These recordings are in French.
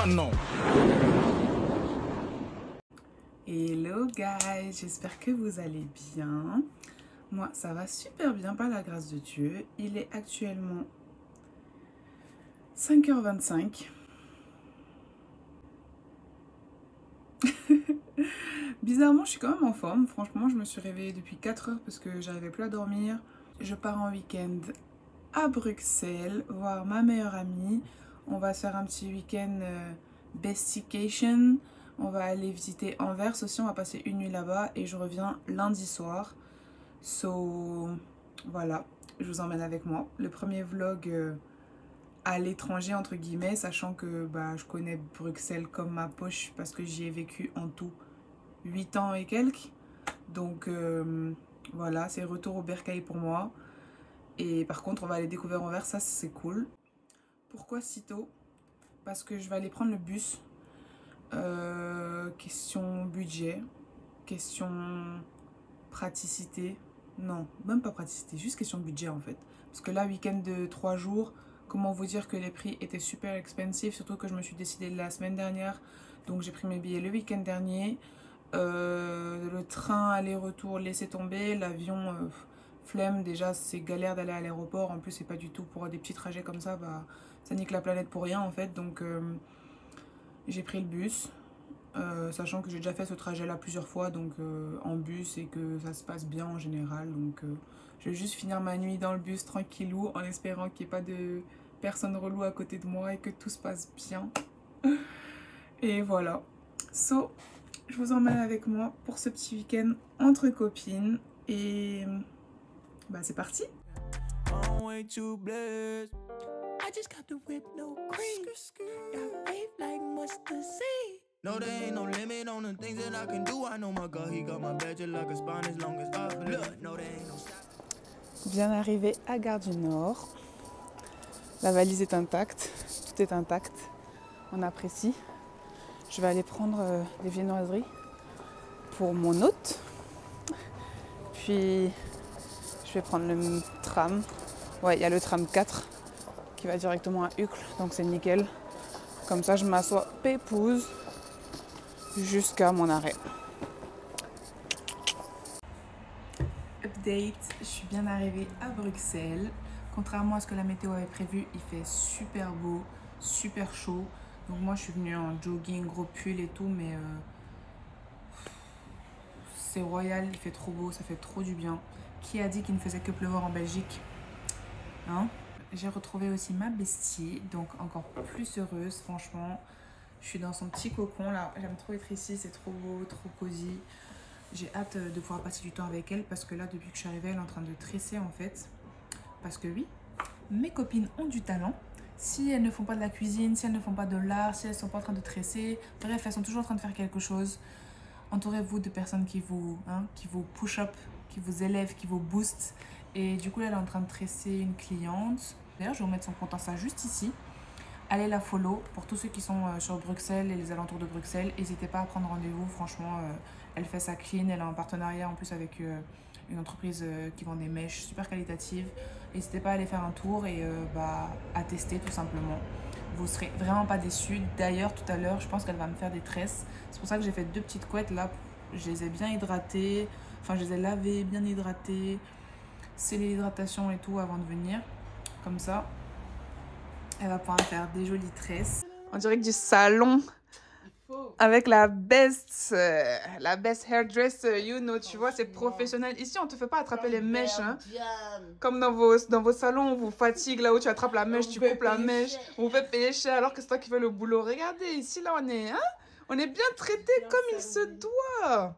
done know. Hello guys, j'espère que vous allez bien. Moi ça va super bien par la grâce de Dieu. Il est actuellement 5h25. Bizarrement je suis quand même en forme. Franchement je me suis réveillée depuis 4 heures parce que j'arrivais plus à dormir. Je pars en week-end à Bruxelles voir ma meilleure amie. On va se faire un petit week-end bestication. On va aller visiter Anvers aussi, on va passer une nuit là-bas et je reviens lundi soir. So, voilà, je vous emmène avec moi. Le premier vlog à l'étranger, entre guillemets, sachant que je connais Bruxelles comme ma poche parce que j'y ai vécu en tout 8 ans et quelques. Donc, voilà, c'est retour au bercail pour moi. Et par contre, on va aller découvrir Anvers, ça c'est cool. Pourquoi si tôt? Parce que je vais aller prendre le bus. Question budget, question praticité, non, même pas praticité, juste question budget en fait. Parce que là, week-end de 3 jours, comment vous dire que les prix étaient super expensive, surtout que je me suis décidée la semaine dernière, donc j'ai pris mes billets le week-end dernier. Le train aller-retour, laissez tomber, l'avion, flemme, déjà c'est galère d'aller à l'aéroport, en plus c'est pas du tout pour des petits trajets comme ça, ça nique la planète pour rien en fait, donc j'ai pris le bus, sachant que j'ai déjà fait ce trajet là plusieurs fois donc en bus et que ça se passe bien en général. Donc je vais juste finir ma nuit dans le bus tranquillou en espérant qu'il n'y ait pas de personne relou à côté de moi et que tout se passe bien. Et voilà. So, je vous emmène avec moi pour ce petit week-end entre copines et c'est parti. No, there ain't no limit on the things that I can do. I know my God, he got my badge like a spine as long as I believe. No, there ain't no stop. Bien arrivé à Gare du Nord. La valise est intacte, tout est intact. On apprécie. Je vais aller prendre des viennoiseries pour mon hôte. Puis je vais prendre le tram. Ouais, il y a le tram 4 qui va directement à Uccle, donc c'est nickel. Comme ça, je m'assois pépouze jusqu'à mon arrêt. Update, je suis bien arrivée à Bruxelles. Contrairement à ce que la météo avait prévu, il fait super beau, super chaud. Donc moi je suis venue en jogging, gros pull et tout, mais c'est royal, il fait trop beau, ça fait trop du bien. Qui a dit qu'il ne faisait que pleuvoir en Belgique, hein? J'ai retrouvé aussi ma bestie, donc encore plus heureuse, franchement. Je suis dans son petit cocon là, j'aime trop être ici, c'est trop beau, trop cosy. J'ai hâte de pouvoir passer du temps avec elle parce que là, depuis que je suis arrivée, elle est en train de tresser en fait. Parce que oui, mes copines ont du talent. Si elles ne font pas de la cuisine, si elles ne font pas de l'art, si elles ne sont pas en train de tresser, bref, elles sont toujours en train de faire quelque chose. Entourez-vous de personnes qui vous push up, qui vous élèvent, qui vous boostent. Et du coup, là, elle est en train de tresser une cliente. D'ailleurs, je vais vous mettre son compte Insta juste ici. Allez la follow pour tous ceux qui sont sur Bruxelles et les alentours de Bruxelles. N'hésitez pas à prendre rendez-vous. Franchement, elle fait ça clean. Elle est en partenariat en plus avec une entreprise qui vend des mèches super qualitatives. N'hésitez pas à aller faire un tour et à tester tout simplement. Vous ne serez vraiment pas déçus. D'ailleurs, tout à l'heure, je pense qu'elle va me faire des tresses. C'est pour ça que j'ai fait 2 petites couettes là. Je les ai bien hydratées. Enfin, je les ai lavées, bien hydratées. C'est l'hydratation et tout avant de venir. Comme ça. Elle va pouvoir faire des jolies tresses. On dirait que du salon avec la best hairdresser, you know, tu vois, c'est professionnel. Ici, on te fait pas attraper les mèches, hein. Comme dans vos salons, on vous fatigue, là où tu attrapes la mèche, tu coupes la mèche, on vous fait payer cher alors que c'est toi qui fais le boulot. Regardez, ici, là, on est bien traité comme il se doit.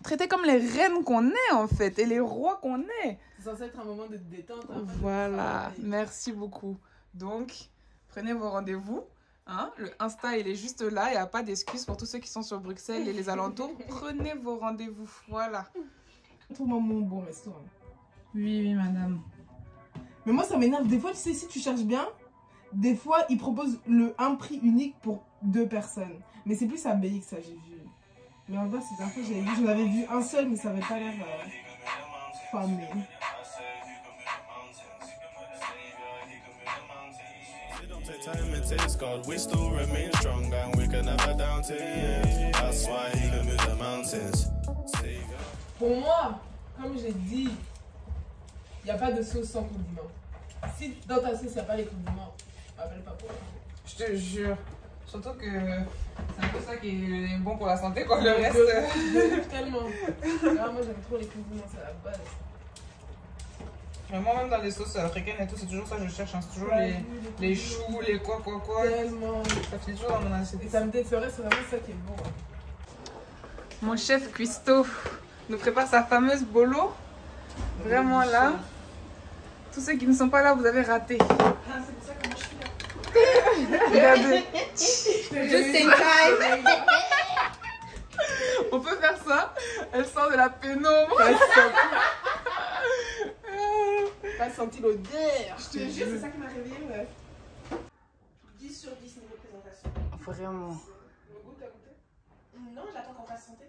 Traité comme les reines qu'on est, en fait, et les rois qu'on est. C'est censé être un moment de détente. Voilà, merci beaucoup. Donc, prenez vos rendez-vous. Hein? Le Insta, il est juste là. Il n'y a pas d'excuses pour tous ceux qui sont sur Bruxelles et les alentours. Prenez vos rendez-vous. Voilà. Trouve-moi mon bon restaurant. Oui, madame. Mais moi, ça m'énerve. Des fois, tu sais, si tu cherches bien, des fois, ils proposent un prix unique pour 2 personnes. Mais c'est plus à BX, ça, j'ai vu. Mais en vrai, c'est un peu, j'en avais vu un seul, mais ça avait pas l'air famé. Take time and taste God, we still remain strong and we can never down to it. That's why he can move the mountains. Pour moi, comme j'ai dit, il n'y a pas de sauce sans condiments. Si dans ta sauce, il n'y a pas les condiments, m'appelle pas pour. Je te jure. Surtout que c'est un peu ça qui est bon pour la santé, quoi. Le reste. Tellement. Ah, moi, j'aime trop les condiments, c'est la base. Mais moi, même dans les sauces africaines et tout, c'est toujours ça que je cherche. Hein. C'est toujours les choux, les quoi. Tellement. Ça finit toujours dans mon assiette. Et ça me déferait, c'est vraiment ça qui est bon. Mon chef Cuisto nous prépare sa fameuse bolo. Vraiment là. Tous ceux qui ne sont pas là, vous avez raté. Ah, c'est pour ça que moi je suis là. Regardez. Just in time. On peut faire ça. Elle sort de la pénombre. Pas senti l'odeur. Je te jure, c'est ça qui m'a réveillée, ouais. 10 sur 10 niveau présentation. Vraiment. Le goût, t'as goûté? Non, j'attends qu'on fasse santé.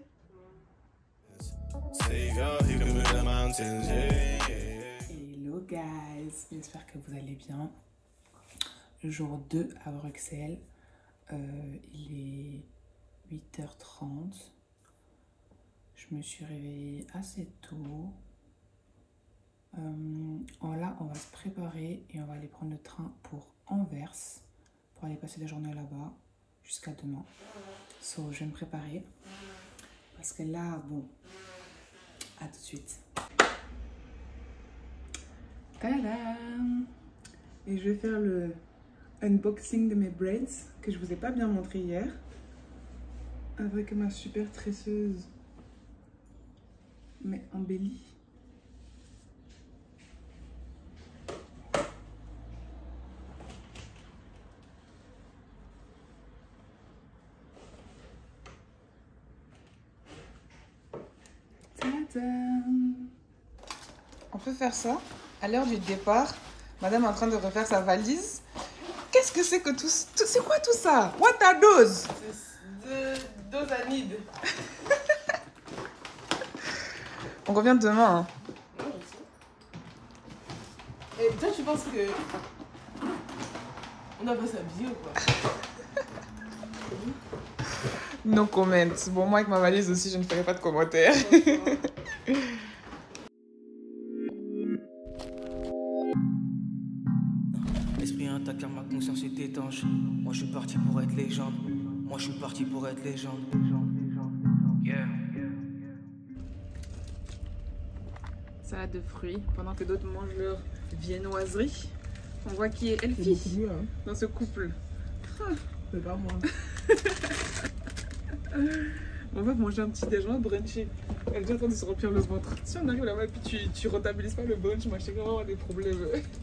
Hello guys, j'espère que vous allez bien. Jour 2 à Bruxelles. Il est 8h30. Je me suis réveillée assez tôt. Là, on va se préparer et on va aller prendre le train pour Anvers pour aller passer la journée là-bas jusqu'à demain. So, je vais me préparer parce que là, bon, à tout de suite. Tadam! Et je vais faire le unboxing de mes braids que je vous ai pas bien montré hier avec ma super tresseuse mais embellie. On peut faire ça. À l'heure du départ, madame est en train de refaire sa valise. Qu'est-ce que c'est que tout... C'est quoi tout ça? What are those? C'est Dosanide. On revient demain. Hein. Non, je sais. Et toi, tu penses que... On appelle ça bio, quoi? No comment. Bon, moi avec ma valise aussi, je ne ferai pas de commentaires. Esprit intact car ma conscience est étanche. Moi je suis parti pour être légende. Moi je suis parti pour être légende. Yeah. Salade de fruits, pendant que d'autres mangent leur viennoiserie. On voit qui est Elfie beaucoup mieux, hein. dans ce couple. C'est pas moi. On va manger un petit déjeuner, bruncher. Elle est déjà en train de se remplir le ventre. Si on arrive là-bas et puis tu rentabilises pas le brunch, moi je sais qu'on va avoir des problèmes.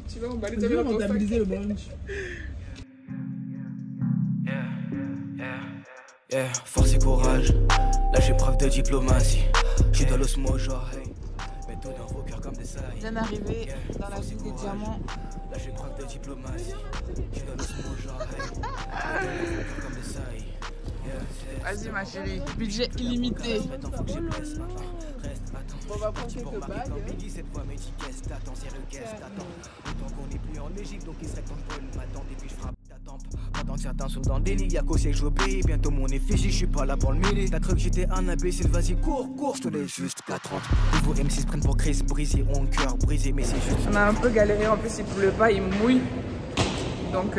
Tu vas emballer Tu vas rentabiliser le brunch. Yeah, force et courage. Là j'ai preuve de diplomatie. Je suis dans l'osmo genre hey. Mets tout dans vos cœurs comme des sailles. Bien arrivé dans la ville des diamants. Là j'ai preuve de diplomatie. Je suis dans l'osmo genre hey. Mets tout dans vos cœurs comme des sailles. Vas-y ma chérie, budget illimité. On va prendre quelques bagues. Pendant que certains sont dans le délit, y'a qu'au siège j'obéis. Bientôt mon effigie, je suis pas là pour le mêler. T'as cru que j'étais un imbécile, vas-y cours, je te laisse juste 4 ans. Nouveau M6 se prennent pour Chris, brisé, on cœur brisé, mais c'est juste. On a un peu galéré, en plus il pleut pas, il mouille. Donc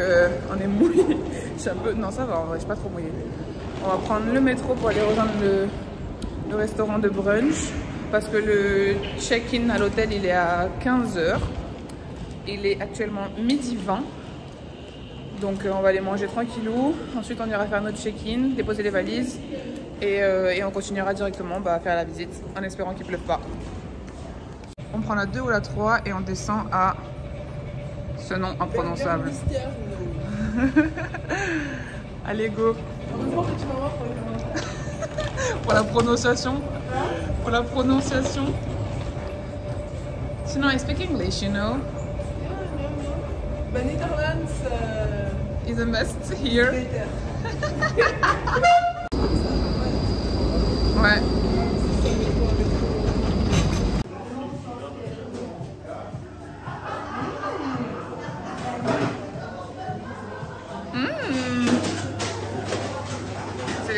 on est mouillé. Je suis un peu... Non ça va, en vrai, je suis pas trop mouillée. On va prendre le métro pour aller rejoindre le restaurant de brunch. Parce que le check-in à l'hôtel il est à 15 h. Il est actuellement 12h20. Donc on va aller manger tranquillou. Ensuite on ira faire notre check-in, déposer les valises. Et on continuera directement faire la visite en espérant qu'il ne pleuve pas. On prend la 2 ou la 3 et on descend à ce nom imprononçable. Allez go. Pour la prononciation. Pour la prononciation. Sinon, I speak English, you know. But Netherlands is the best here. Ouais.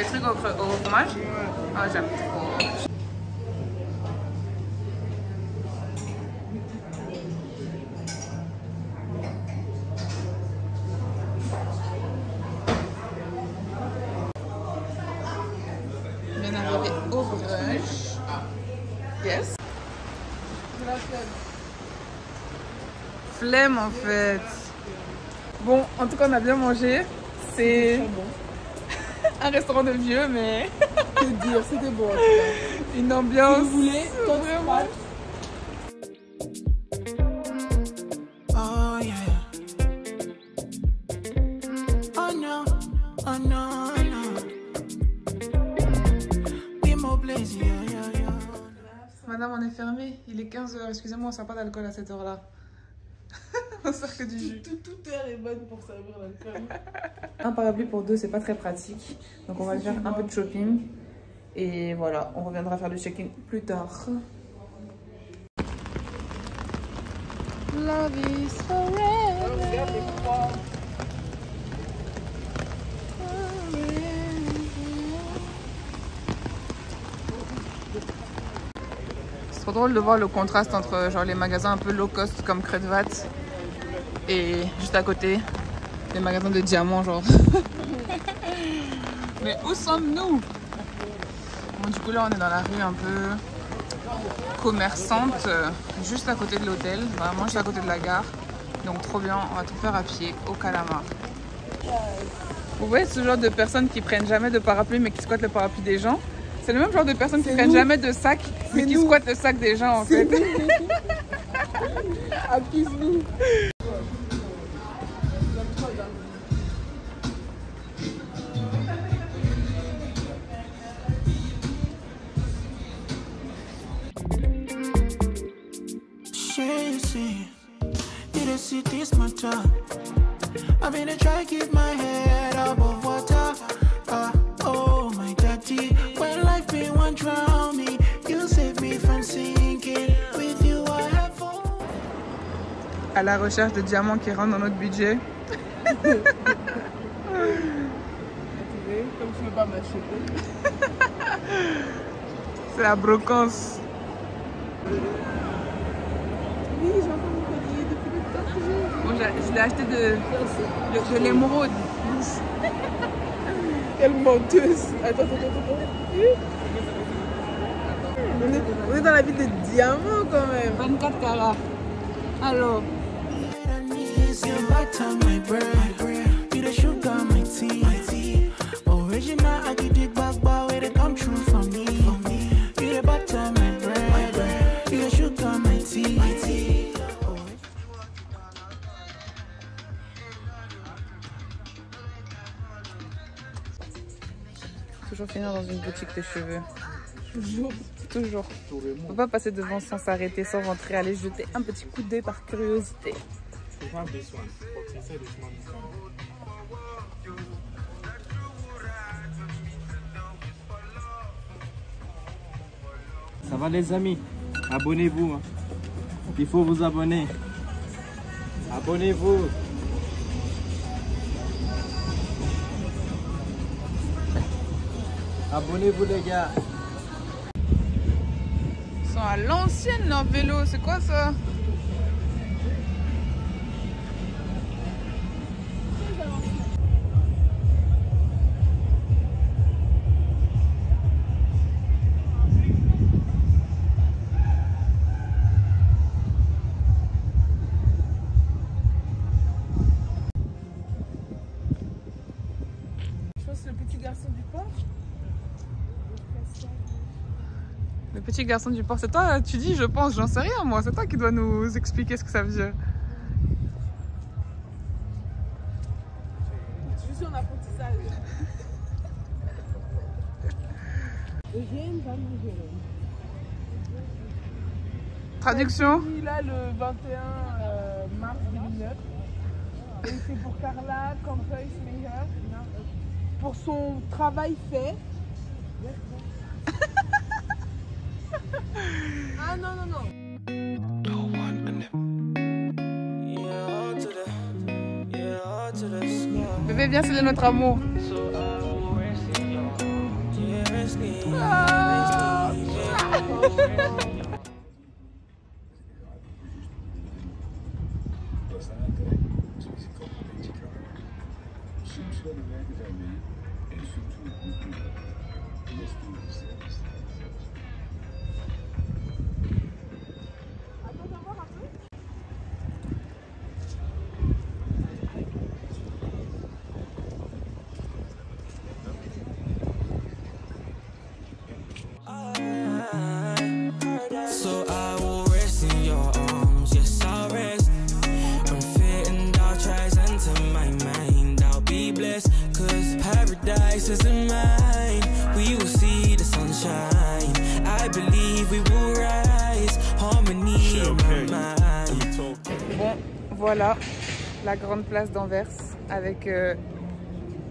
trucs au fromage? Ah, j'aime trop. Bien arrivé au brunch. Yes. Flemme en fait. Bon, en tout cas, on a bien mangé. C'est un restaurant de vieux, mais Que dire, c'était bon. En tout cas. une ambiance. Si vous voulez, quand vraiment. Oh yeah. Oh no, oh no, oh no. Be more blaze, yeah, yeah, yeah. Madame, on est fermé. Il est 15 h. Excusez-moi, on ne sert pas d'alcool à cette heure-là. On sert que du jus. Toute heure est bonne pour servir l'alcool. Un parapluie pour deux, c'est pas très pratique. Donc on va faire un peu de shopping. Et voilà, on reviendra faire le check-in plus tard. Love is forever. C'est trop drôle de voir le contraste entre genre les magasins un peu low cost comme Kruidvat et juste à côté les magasins de diamants genre. Mais où sommes-nous? Bon, du coup là on est dans la rue un peu commerçante, juste à côté de l'hôtel, vraiment juste à côté de la gare. Donc trop bien, on va tout faire à pied au Calama. Vous voyez ce genre de personnes qui prennent jamais de parapluie mais qui squattent le parapluie des gens? C'est le même genre de personnes qui prennent jamais de sac mais qui squattent le sac des gens en fait. Accuse-nous. Chasing, you the city's my top. I've been to try keep my head above water. Oh my daddy, when life been one drown me, you save me from sinking. With you I have fallen. À la recherche de diamants qui rentrent dans notre budget. Comme tu veux pas m'acheter. C'est la brocance. Oui, j'ai encore mon collier depuis le temps que j'ai. Bon, je l'ai acheté de l'émeraude. Quelle menteuse. Attends. On est dans la ville de diamants quand même. 24 carats. Alors. You butter my bread, you the sugar my tea. Original, I did it back, but where they come true for me. You the butter my bread, you the sugar my tea. Toujours finir dans une boutique de cheveux. Toujours. Toujours. On peut pas passer devant sans s'arrêter, sans rentrer, aller jeter un petit coup d'œil par curiosité. Ça va les amis? Abonnez-vous. Hein. Il faut vous abonner. Abonnez-vous. Abonnez-vous les gars. Ils sont à l'ancienne leur vélo, c'est quoi ça? Je pense que le petit garçon du port. Le petit garçon du port, c'est toi, tu dis, je pense, j'en sais rien moi, c'est toi qui dois nous expliquer ce que ça veut dire. Je suis en apprentissage. Eugène va nous gérer. Traduction? Il est là le 21 mars 2009. Et c'est pour Carla Campus-Meyer. Pour son travail fait. Ah non. Bébé, viens, c'est de notre amour. So I will rest in your arms, yes I'll rest. I'm fitting dark tries into my mind. I'll be blessed, cause paradise isn't mine. We will see the sunshine. I believe we will rise. Harmony in my mind. Bon, voilà la grande place d'Anvers avec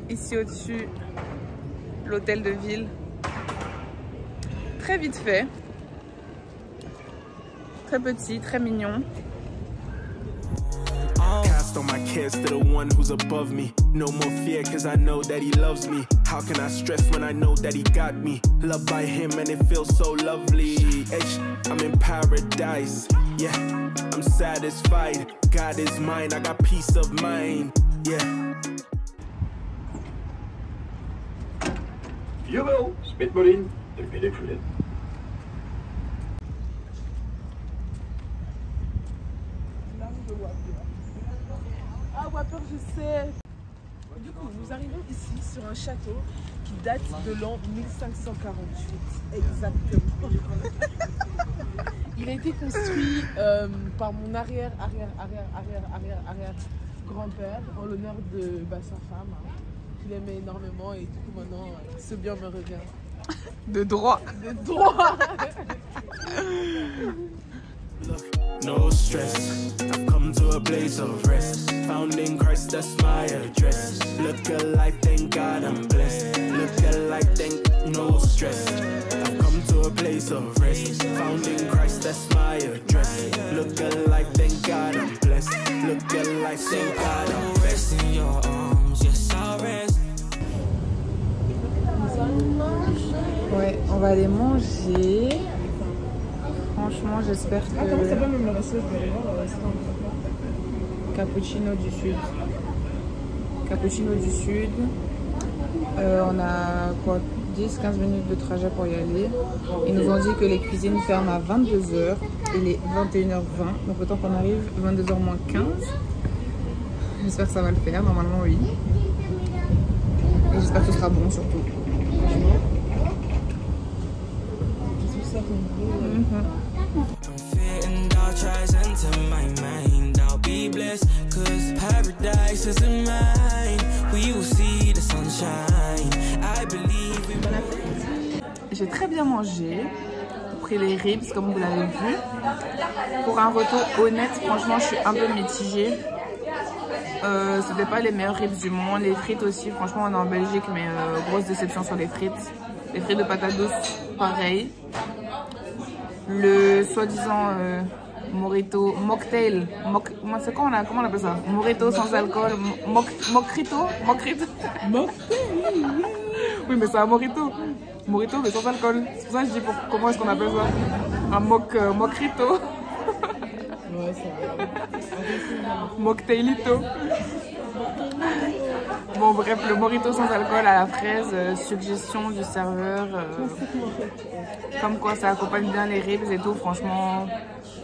ici au-dessus l'hôtel de ville. Très vite fait. Très petit, très mignon. Cast on my kids to the one who's above me. No more fear cause I know that he loves me. How can I stress when I know that he got me? Loved by him and it feels so lovely. I'm in paradise, yeah, I'm satisfied. God is mine, I got peace of mind, yeah. Jawel, spit maar in, dan ben ik voor dit. Ah, Wapper, je sais. Du coup, nous arrivons ici sur un château qui date de l'an 1548. Exactement. Il a été construit par mon arrière grand-père en l'honneur de sa femme, qu'il aimait énormément, et du coup maintenant ce bien me revient. De droit. De droit. No stress, I've come to a place of rest. Found in Christ, that's my address. Look alive, thank God I'm blessed. Look alive, thank no stress. I've come to a place of rest. Found in Christ, that's my address. Look alive, thank God I'm blessed. Look alive, thank God I'm blessed. Rest in your arms, yes I'll rest. Ouais, on va aller manger. Franchement, j'espère que... Ah, comment ça s'appelle même le resto? Je vais aller voir le resto. Cappuccino du Sud. Cappuccino du Sud. On a quoi, 10-15 minutes de trajet pour y aller. Ils nous ont dit que les cuisines ferment à 22h. Il est 21h20. Donc le temps qu'on arrive, 22h moins 15. J'espère que ça va le faire. Normalement, oui. Et j'espère que ce sera bon surtout. I'm fitting dark tries into my mind. I'll be blessed, cause paradise isn't mine. We will see the sunshine. I believe we will. J'ai très bien mangé. J'ai pris les ribs comme vous l'avez vu. Pour un retour honnête, franchement, je suis un peu mitigée. C'était pas les meilleurs ribs du monde. Les frites aussi, franchement, on est en Belgique, mais grosse déception sur les frites. Les frites de patates douces, pareil. Le soi-disant Morito, mocktail, c'est quoi comment on appelle ça? Morito sans alcool, mocrito. Oui, mais c'est un morito mais sans alcool. C'est pour ça que je dis comment est-ce qu'on appelle ça? Un mocrito. Ouais, ça. Mocktailito. Bon bref, le morito sans alcool à la fraise, suggestion du serveur, comme quoi ça accompagne bien les ribs et tout, franchement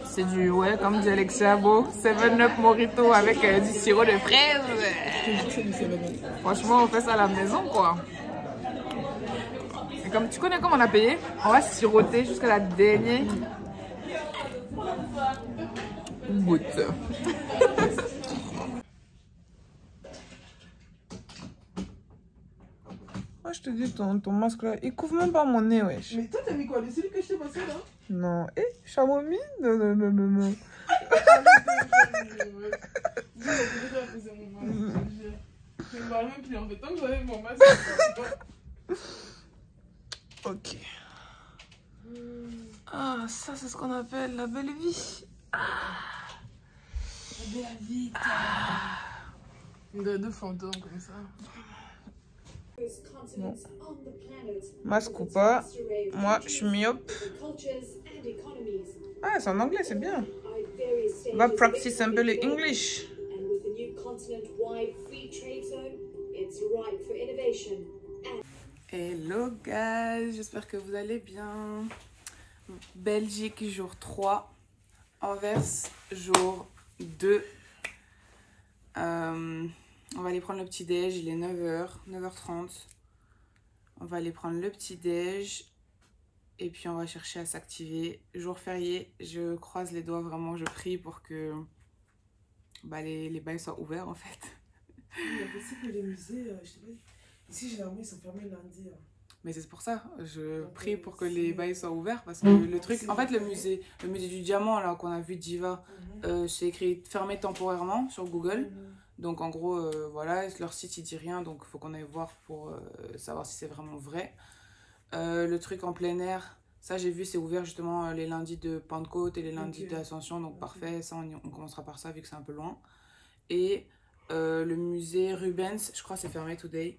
c'est du, ouais, comme dit Alexia, beau 7-Up morito avec du sirop de fraise. Franchement on fait ça à la maison quoi. Et comme tu connais comment on a payé, on va siroter jusqu'à la dernière goutte. Je te dis, ton masque là, il couvre même pas mon nez, wesh. Mais toi, t'as mis quoi? Le celui que je t'ai passé là? Non. Eh, chamomile? Non. Je me parle même plus en fait. Tant que j'avais mon masque. Ok. Ah, ça c'est ce qu'on appelle la belle vie. La belle vie. Une de fantôme comme ça. Bon. Masque ou pas. Moi, je suis myope. Ah, c'est en anglais, c'est bien. On va practice un peu le English. Hello guys, j'espère que vous allez bien. Belgique jour 3, Anvers jour 2. On va aller prendre le petit déj, il est 9h, 9h30. On va aller prendre le petit déj et puis on va chercher à s'activer. Jour férié, je croise les doigts, vraiment je prie pour que les bails soient ouverts en fait. Il y a aussi que les musées, je sais pas, ici généralement ils sont fermés lundi. Mais c'est pour ça, je prie pour que les bails soient ouverts parce que le truc, en fait le musée du diamant là qu'on a vu Diva, c'est écrit fermé temporairement sur Google. Donc en gros, voilà, leur site il dit rien, donc il faut qu'on aille voir pour savoir si c'est vraiment vrai. Le truc en plein air, ça j'ai vu, c'est ouvert justement les lundis de Pentecôte et les lundis d'Ascension, donc parfait, ça on commencera par ça vu que c'est un peu loin. Et le musée Rubens, je crois c'est fermé today.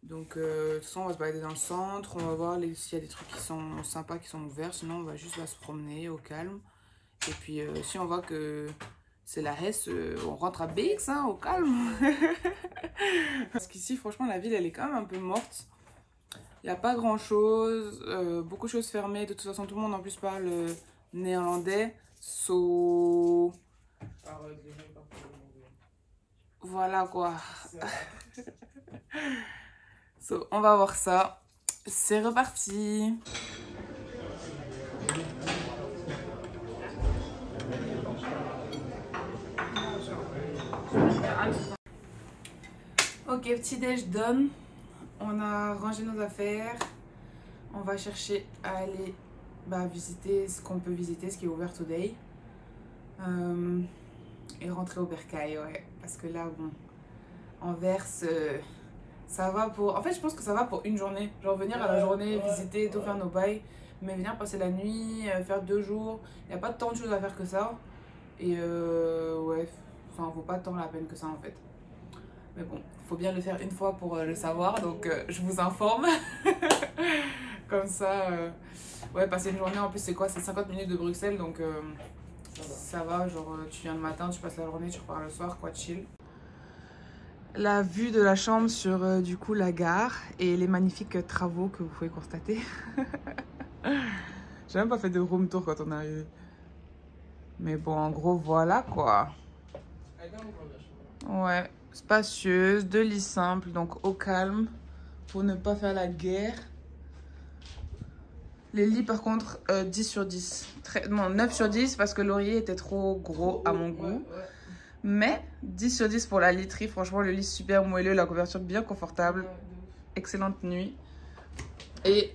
Donc de toute façon on va se balader dans le centre, on va voir s'il y a des trucs qui sont sympas qui sont ouverts, sinon on va juste se promener au calme. Et puis si on voit que c'est la Hesse, on rentre à BX hein, au calme. Parce qu'ici franchement la ville elle est quand même un peu morte. Il n'y a pas grand chose, beaucoup de choses fermées, de toute façon tout le monde en plus parle néerlandais. So... Voilà quoi. So, on va voir ça. C'est reparti. Ok, petit déj done. On a rangé nos affaires. On va chercher à aller visiter ce qu'on peut visiter, ce qui est ouvert today. Et rentrer au Bercail, ouais. Parce que là, bon, Anvers, ça va pour... En fait, je pense que ça va pour une journée. Genre venir à la journée, visiter, tout faire nos bails. Mais venir passer la nuit, faire 2 jours. Il n'y a pas tant de choses à faire que ça. Et ouais, ça en vaut pas tant la peine que ça en fait. Mais bon, il faut bien le faire une fois pour le savoir. Donc je vous informe. Comme ça, ouais, passer une journée en plus, c'est quoi? C'est 50 minutes de Bruxelles. Donc ça va, genre tu viens le matin, tu passes la journée, tu repars le soir, quoi, chill. La vue de la chambre sur du coup la gare et les magnifiques travaux que vous pouvez constater. J'ai même pas fait de room tour quand on est arrivé. Mais bon, en gros, voilà quoi. Ouais, spacieuse, 2 lits simples, donc au calme, pour ne pas faire la guerre. Les lits par contre, 10 sur 10. Non, 9 sur 10 parce que l'oreiller était trop gros à mon goût. Mais 10 sur 10 pour la literie. Franchement, le lit super moelleux, la couverture bien confortable. Excellente nuit. Et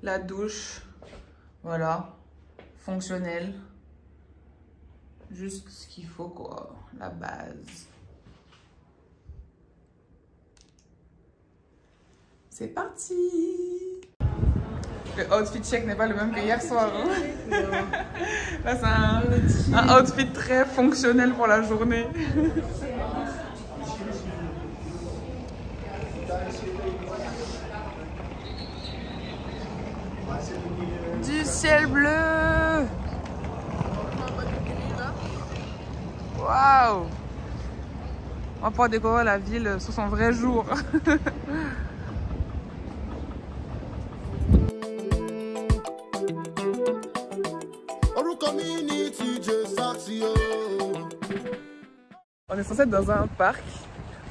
la douche, voilà, fonctionnelle. Juste ce qu'il faut quoi, la base. C'est parti! Le outfit check n'est pas le même que hier soir. Hein? Là, c'est un outfit très fonctionnel pour la journée. Du ciel bleu. Waouh! On va pouvoir découvrir la ville sous son vrai jour. On est censé être dans un parc.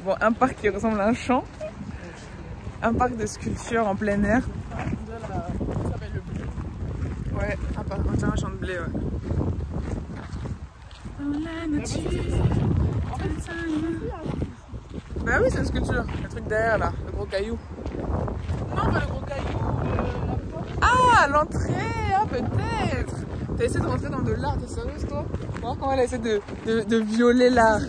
Bon, un parc qui ressemble à un champ. Un parc de sculptures en plein air. Ouais, un champ de blé, ouais. Bah oui, c'est une sculpture. Le truc derrière là, le gros caillou. Non, pas le gros caillou. Ah, l'entrée, ah, peut-être. T'as essayé de rentrer dans de l'art, t'es sérieuse toi? Voir comment elle essaie de violer l'art.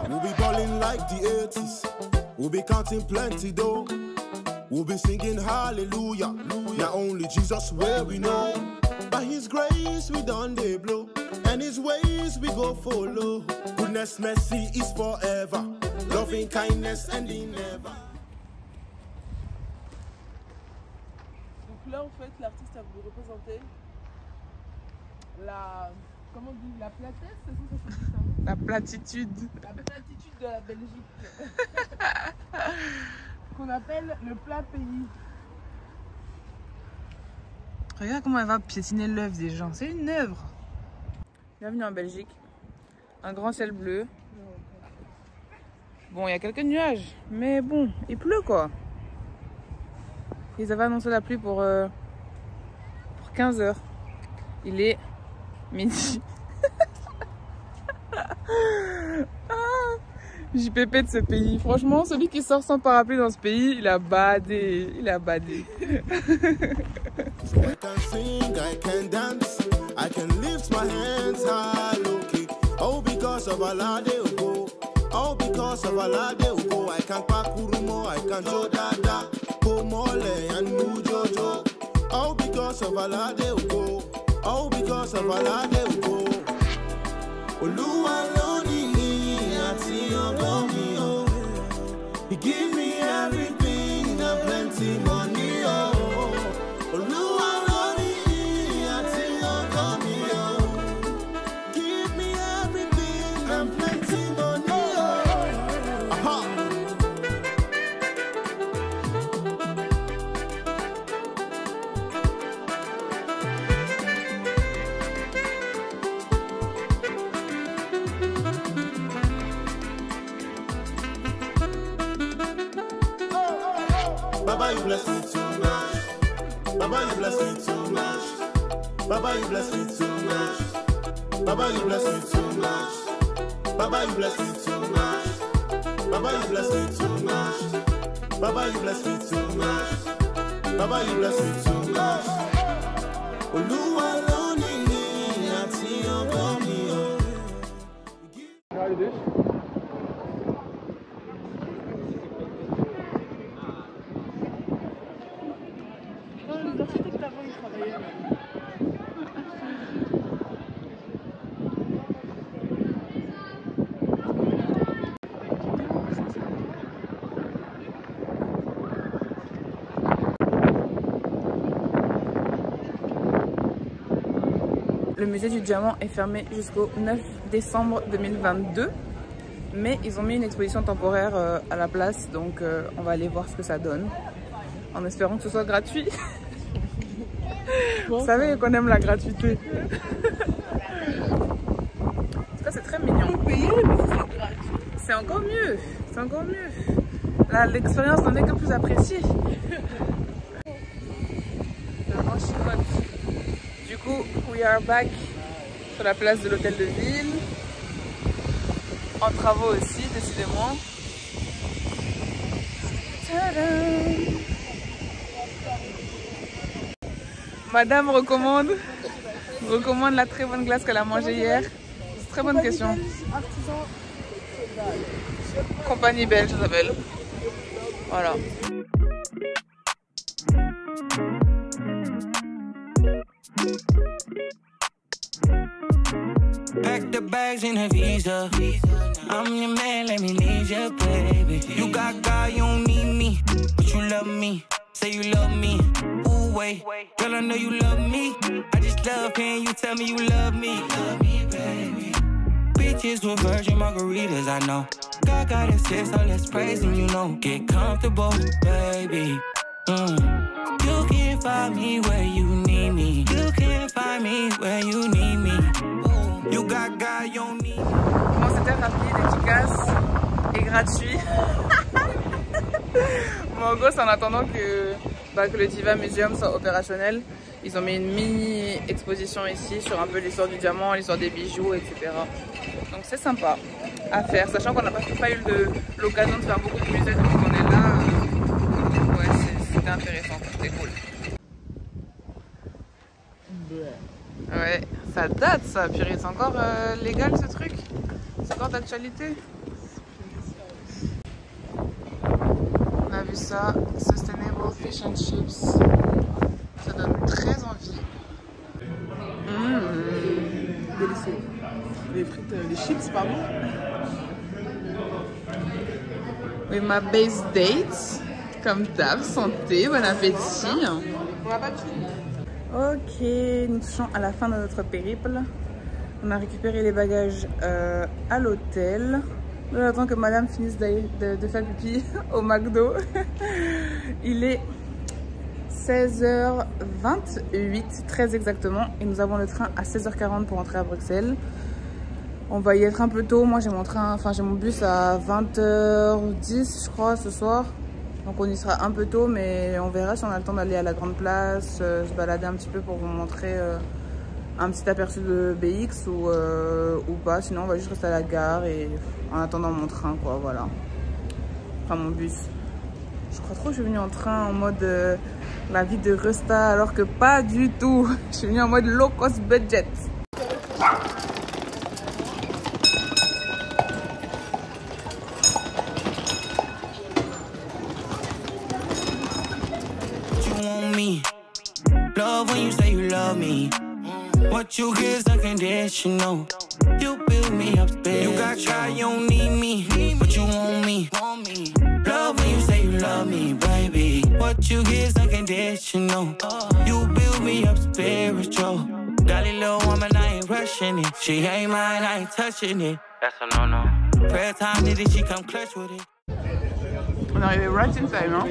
We'll be balling like the 80s. We'll be counting plenty though. We'll be singing hallelujah. Not only Jesus where we know. By his grace we done the blow. And his ways we go follow. Goodness, mercy is forever. loving kindness ending never. Donc là, en fait, l'artiste a voulu représenter la... Comment on dit? La platesse, c'est ça se dit ça? La platitude. La platitude de la Belgique. Qu'on appelle le plat pays. Regarde comment elle va piétiner l'œuvre des gens. C'est une œuvre. Bienvenue en Belgique. Un grand ciel bleu. Bon, il y a quelques nuages, mais bon, il pleut quoi. Ils avaient annoncé la pluie pour 15 h. Il est midi. JPP de ce pays. Franchement, celui qui sort sans parapluie dans ce pays, il a badé. Il a badé. I can sing, I can dance, I can lift my hands high, low-key. Oh, because of Allah, they will go. Oh, because of Allah, they will go. I can pakurumo, I can jodada, pomole and mujojo. Oh, because of Allah, they will go. Oh, because of Allah, they will go. Oluwa loni ati ogomi o. He give me everything and plenty money o. Oluwa loni ati ogomi o. Give me everything and plenty money o. Aha. Baba, you bless me too much. Baba, you bless me too much. Baba, you bless me too much. Baba, you bless me too much. Baba, you bless me too much. Baba, you bless me too much. Baba, you bless me too much. Baba, you bless me too much. Oluwa loni ati ogomi o. Ga je dus? Les architectes avant, ils travaillaient. Le musée du diamant est fermé jusqu'au 9 décembre 2022. Mais ils ont mis une exposition temporaire à la place. Donc on va aller voir ce que ça donne. En espérant que ce soit gratuit. Vous savez qu'on aime la gratuité. En tout cas, c'est très mignon. C'est encore mieux. C'est encore mieux. Là, l'expérience n'en est que plus appréciée. Le vent chicote. Du coup, we are back sur la place de l'hôtel de ville. En travaux aussi, décidément. Tadam! Madame recommande la très bonne glace qu'elle a mangée hier. Très bonne question. Compagnie belge, ça s'appelle. Voilà. Pack the bags in a visa. I'm your man, let me lead you, baby. You got God, you don't need me, but you love me. Say you love me. Ooh, wait, girl, I know you love me. I just love hearing you tell me you love me. Love me, baby. Bitches with virgin margaritas, I know. God got his sis, so let's praise him, you know. Get comfortable, baby. You can find me where you need me. You can find me where you need me. You got God, you don't need. Comment c'était rapide, efficace et gratuit. Bon, en gros, c'est en attendant que le Diva Museum soit opérationnel. Ils ont mis une mini exposition ici sur un peu l'histoire du diamant, l'histoire des bijoux, etc. Donc c'est sympa à faire, sachant qu'on n'a pas eu l'occasion de faire beaucoup de musées depuis qu'on est là. Ouais, c'était intéressant, c'était cool. Ouais, ça date ça, purée, c'est encore légal ce truc? C'est encore d'actualité? On a vu ça, Sustainable Fish and Chips. Ça donne très envie. Délicieux. Les frites, les chips, pardon. with my base date. Comme d'hab, santé, bon appétit. Ok, nous touchons à la fin de notre périple. On a récupéré les bagages à l'hôtel. J'attends que madame finisse de faire pipi au McDo. Il est 16h28, très exactement. Et nous avons le train à 16h40 pour entrer à Bruxelles. On va y être un peu tôt. Moi, j'ai mon train, enfin, j'ai mon bus à 20h10, je crois, ce soir. Donc, on y sera un peu tôt, mais on verra si on a le temps d'aller à la grande place, se balader un petit peu pour vous montrer un petit aperçu de BX ou pas. Sinon, on va juste rester à la gare et en attendant mon train, quoi, voilà. Enfin, mon bus. Je crois trop que je suis venue en train en mode la vie de Resta, alors que pas du tout. Je suis venue en mode low cost budget. Love when you say you love me. What you get is unconditional. You build me up, baby. You got shy, you don't need me, but you want me. Love when you say you love me, baby. What you get is unconditional. You build me up spiritual. Dolly little woman, I ain't rushing it. She ain't mine, I ain't touching it. That's a no-no. Prayer time, did she come clutch with it? On est arrivé right in time, hein?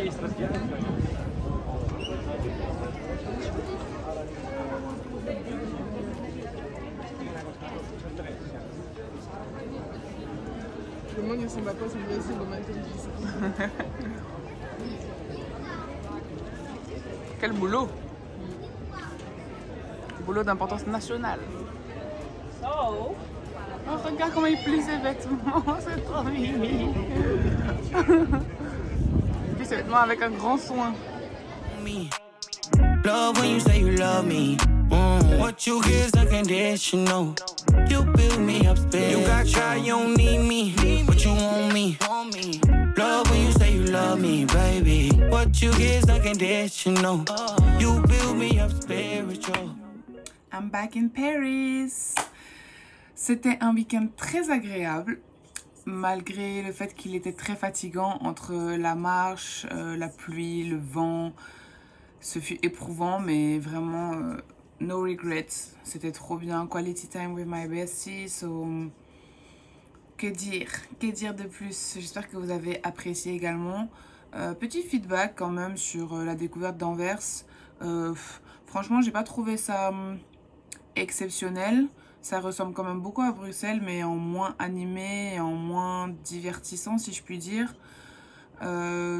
Le monde ne s'en va pas, c'est le matin. Quel boulot! Boulot d'importance nationale. Oh, regarde comment il plie ses vêtements, c'est trop mimi. Il plie ses vêtements avec un grand soin. Love when you say you love me. What you get is unconditional. You build me up, baby. You got shy, you don't need me, but you want me. Love when you say you love me, baby. What you get is unconditional. You build me up spiritual. I'm back in Paris. C'était un week-end très agréable, malgré le fait qu'il était très fatigant entre la marche, la pluie, le vent. Ce fut éprouvant, mais vraiment no regrets. C'était trop bien. Quality time with my bestie. So, que dire de plus? J'espère que vous avez apprécié également. Petit feedback quand même sur la découverte d'Anvers. Franchement, j'ai pas trouvé ça exceptionnel. Ça ressemble quand même beaucoup à Bruxelles, mais en moins animé et en moins divertissant, si je puis dire.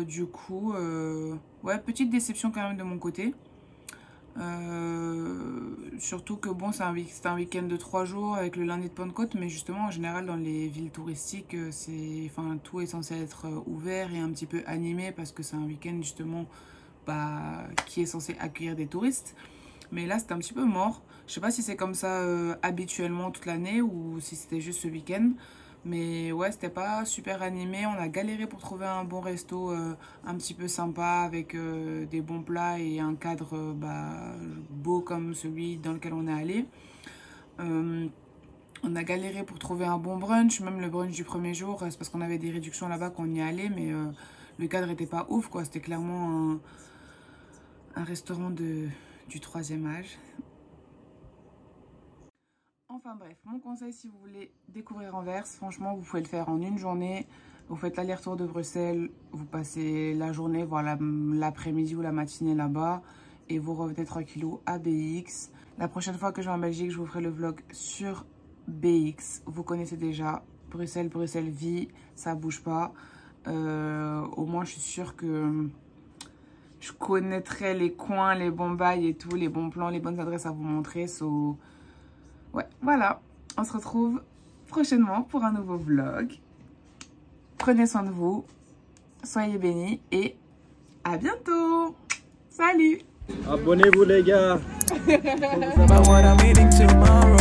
Du coup, ouais, petite déception quand même de mon côté. Surtout que bon, c'est un week-end de 3 jours avec le lundi de Pentecôte, mais justement en général dans les villes touristiques, tout est censé être ouvert et un petit peu animé parce que c'est un week-end justement qui est censé accueillir des touristes. Mais là, c'était un petit peu mort. Je sais pas si c'est comme ça habituellement toute l'année ou si c'était juste ce week-end. Mais ouais, c'était pas super animé. On a galéré pour trouver un bon resto un petit peu sympa avec des bons plats et un cadre beau comme celui dans lequel on est allé. On a galéré pour trouver un bon brunch. Même le brunch du premier jour, c'est parce qu'on avait des réductions là-bas qu'on y allait. Mais le cadre était pas ouf, quoi. C'était clairement un restaurant du 3e âge. Enfin bref, mon conseil si vous voulez découvrir Anvers, franchement vous pouvez le faire en une journée. Vous faites l'aller-retour de Bruxelles, vous passez la journée, voire l'après-midi ou la matinée là-bas. Et vous revenez tranquillou à BX. La prochaine fois que je vais en Belgique, je vous ferai le vlog sur BX. Vous connaissez déjà Bruxelles, Bruxelles vit, ça bouge pas. Au moins je suis sûre que je connaîtrai les coins, les bons bails et tout, les bons plans, les bonnes adresses à vous montrer. So, ouais, voilà, on se retrouve prochainement pour un nouveau vlog. Prenez soin de vous, soyez bénis et à bientôt. Salut! Abonnez-vous les gars. About what I'm eating tomorrow.